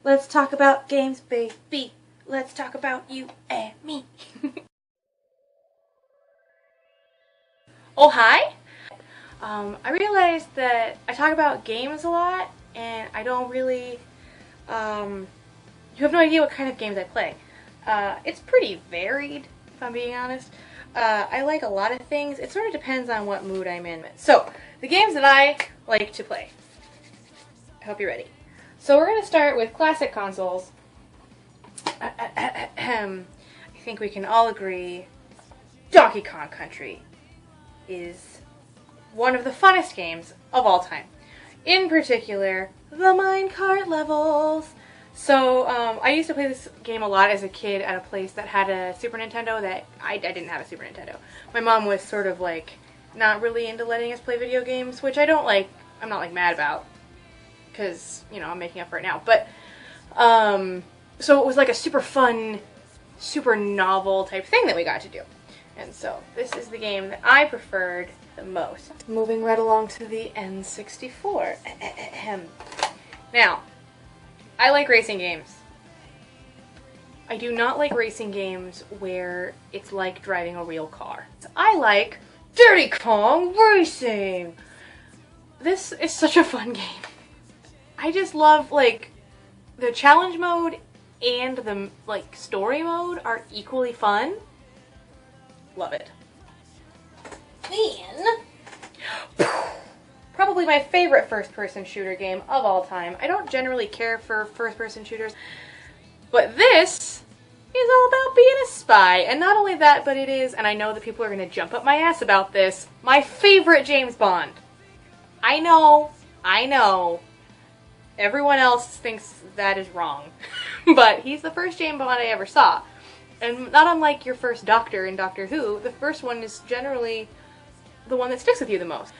Let's talk about games, baby. Let's talk about you and me. Oh, hi. I realized that I talk about games a lot, and I don't really, you have no idea what kind of games I play. It's pretty varied, if I'm being honest. I like a lot of things. It sort of depends on what mood I'm in. So, the games that I like to play. I hope you're ready. So we're going to start with classic consoles. I think we can all agree Donkey Kong Country is one of the funnest games of all time. In particular, the minecart levels. So I used to play this game a lot as a kid at a place that had a Super Nintendo that I didn't have a Super Nintendo. My mom was sort of like not really into letting us play video games, which I don't like. I'm not like mad about because, you know, I'm making up for it now. But so it was like a super fun, super novel type thing that we got to do. And so this is the game that I preferred the most. Moving right along to the N64. Now, I like racing games. I do not like racing games where it's like driving a real car. I like Diddy Kong Racing! This is such a fun game. I just love, like, the challenge mode and the, like, story mode are equally fun. Love it. Then, probably my favorite first-person shooter game of all time. I don't generally care for first-person shooters, but this is all about being a spy. And not only that, but it is, and I know that people are going to jump up my ass about this, my favorite James Bond. I know. Everyone else thinks that is wrong. But he's the first James Bond I ever saw. And not unlike your first Doctor in Doctor Who, the first one is generally the one that sticks with you the most.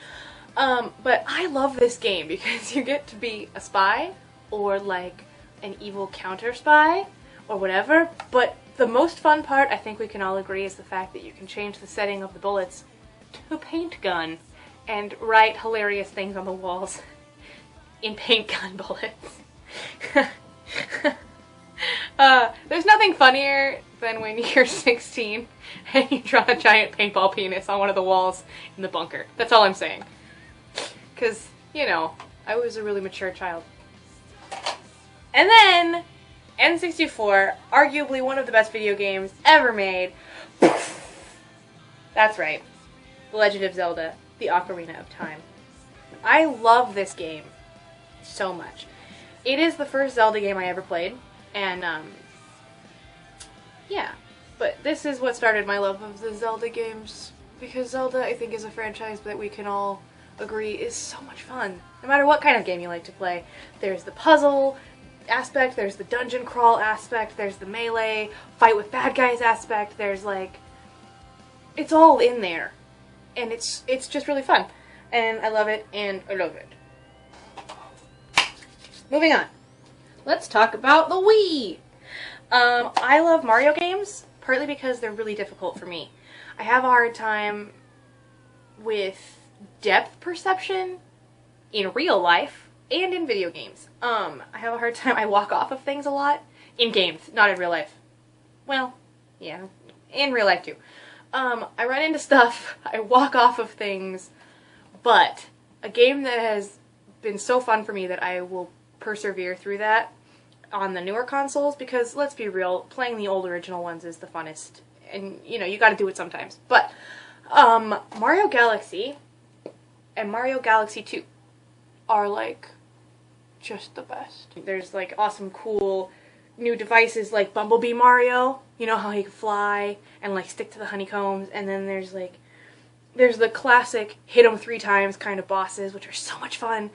But I love this game because you get to be a spy, or like an evil counter spy, or whatever. But the most fun part, I think we can all agree, is the fact that you can change the setting of the bullets to paint gun and write hilarious things on the walls in paint gun bullets. There's nothing funnier than when you're 16 and you draw a giant paintball penis on one of the walls in the bunker. That's all I'm saying. Because, you know, I was a really mature child. And then, N64, arguably one of the best video games ever made. That's right. The Legend of Zelda, the Ocarina of Time. I love this game so much. It is the first Zelda game I ever played, and yeah, but this is what started my love of the Zelda games, because Zelda, I think, is a franchise that we can all agree is so much fun. No matter what kind of game you like to play, there's the puzzle aspect, there's the dungeon crawl aspect, there's the melee, fight with bad guys aspect, there's like, it's all in there, and it's just really fun, and I love it, and I love it. Moving on. Let's talk about the Wii. I love Mario games, partly because they're really difficult for me. I have a hard time with depth perception in real life and in video games. I have a hard time, I walk off of things a lot. In games, not in real life. Well, yeah, in real life too. I run into stuff, I walk off of things, but a game that has been so fun for me that I will persevere through that on the newer consoles, because let's be real, playing the old original ones is the funnest, and you know, you gotta do it sometimes. But Mario Galaxy and Mario Galaxy 2 are like just the best. There's like awesome cool new devices like Bumblebee Mario, you know how he can fly and like stick to the honeycombs, and then there's the classic hit 'em 3 times kind of bosses, which are so much fun.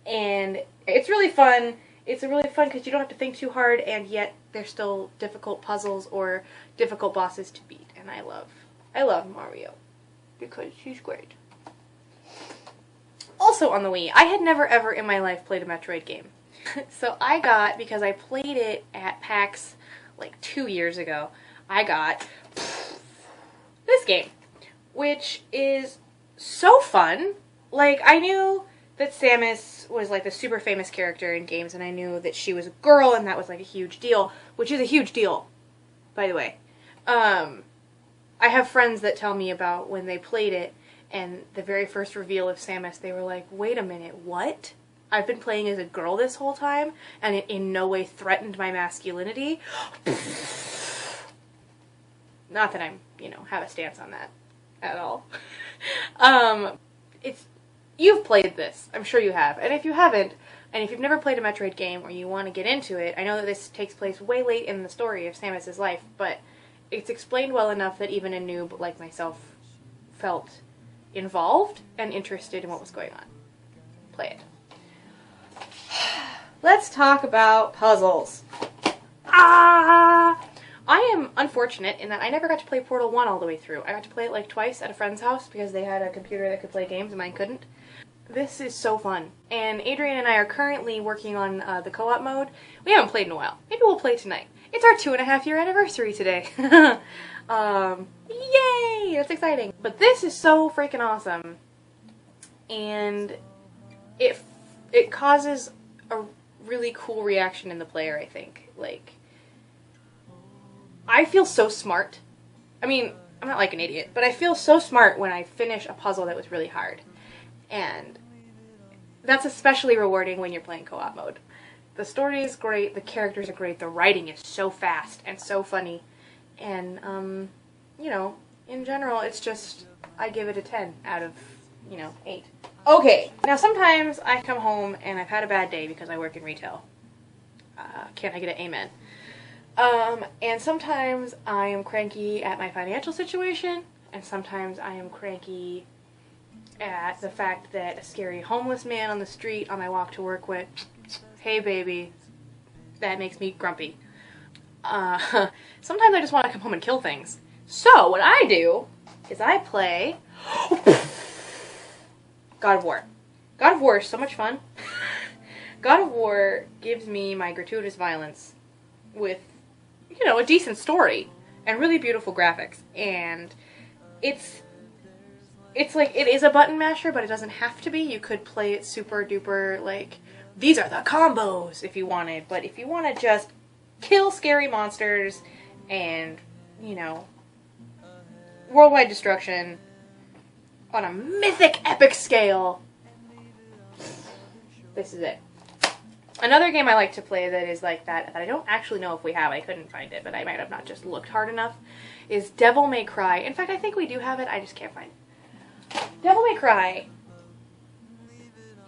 And it's really fun. It's really fun because you don't have to think too hard, and yet there's still difficult puzzles or difficult bosses to beat. And I love Mario because he's great. Also on the Wii, I had never ever in my life played a Metroid game. So I got, because I played it at PAX like 2 years ago, I got this game, which is so fun. Like, I knew that Samus was like the super famous character in games, and I knew that she was a girl, and that was like a huge deal, which is a huge deal, by the way. I have friends that tell me about when they played it, and the very first reveal of Samus, they were like, wait a minute, what? I've been playing as a girl this whole time, and it in no way threatened my masculinity. Not that I'm, have a stance on that at all. You've played this. I'm sure you have. And if you haven't, and if you've never played a Metroid game or you want to get into it, I know that this takes place way late in the story of Samus' life, but it's explained well enough that even a noob like myself felt involved and interested in what was going on. Play it. Let's talk about puzzles. I am unfortunate in that I never got to play Portal 1 all the way through. I got to play it like twice at a friend's house because they had a computer that could play games and mine couldn't. This is so fun. And Adrian and I are currently working on the co-op mode. We haven't played in a while. Maybe we'll play tonight. It's our 2.5-year anniversary today. Yay! That's exciting. But this is so freaking awesome. And it causes a really cool reaction in the player, I think. Like, I feel so smart. I mean, I'm not like an idiot, but I feel so smart when I finish a puzzle that was really hard. And that's especially rewarding when you're playing co-op mode. The story is great, the characters are great, the writing is so fast and so funny. And, in general, it's just, I give it a 10 out of, 8. Okay, now sometimes I come home and I've had a bad day because I work in retail. Can't I get an amen? And sometimes I am cranky at my financial situation, and sometimes I am cranky at the fact that a scary homeless man on the street on my walk to work went, hey baby, that makes me grumpy. Sometimes I just want to come home and kill things. So what I do is I play God of War. God of War is so much fun. God of War gives me my gratuitous violence with, a decent story and really beautiful graphics. And it's like, it is a button masher, but it doesn't have to be. You could play it super duper, like, these are the combos if you wanted. But if you want to just kill scary monsters and, worldwide destruction on a mythic epic scale, this is it. Another game I like to play that is like that I don't actually know if we have, I couldn't find it, but I might have not just looked hard enough, is Devil May Cry. In fact, I think we do have it, I just can't find it. Devil May Cry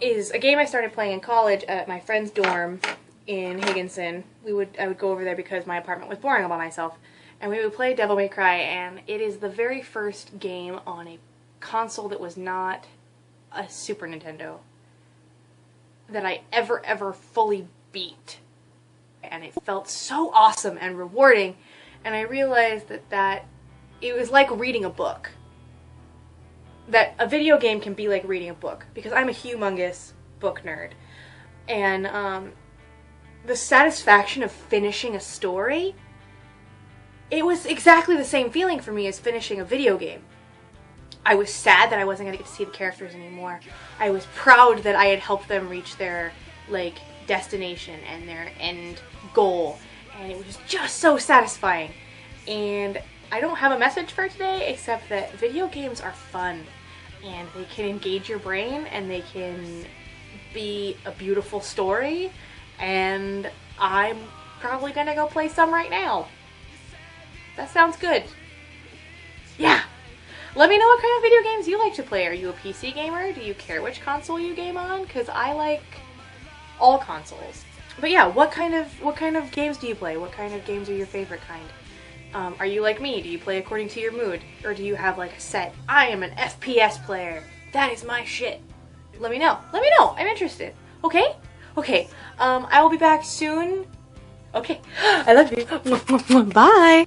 is a game I started playing in college at my friend's dorm in Higginson. I would go over there because my apartment was boring all by myself, and we would play Devil May Cry, and it is the very first game on a console that was not a Super Nintendo that I ever fully beat. And it felt so awesome and rewarding, and I realized that it was like reading a book. That a video game can be like reading a book, because I'm a humongous book nerd. And the satisfaction of finishing a story, it was exactly the same feeling for me as finishing a video game. I was sad that I wasn't going to get to see the characters anymore. I was proud that I had helped them reach their, destination and their end goal. And it was just so satisfying. And I don't have a message for today, except that video games are fun. And they can engage your brain, and they can be a beautiful story. And I'm probably going to go play some right now. That sounds good. Yeah. Let me know what kind of video games you like to play. Are you a PC gamer? Do you care which console you game on? Because I like all consoles. But yeah, what kind of games do you play? What kind of games are your favorite kind? Are you like me? Do you play according to your mood? Or do you have a set, I am an FPS player. That is my shit. Let me know. Let me know. I'm interested. Okay? Okay. I will be back soon. Okay. I love you. Bye.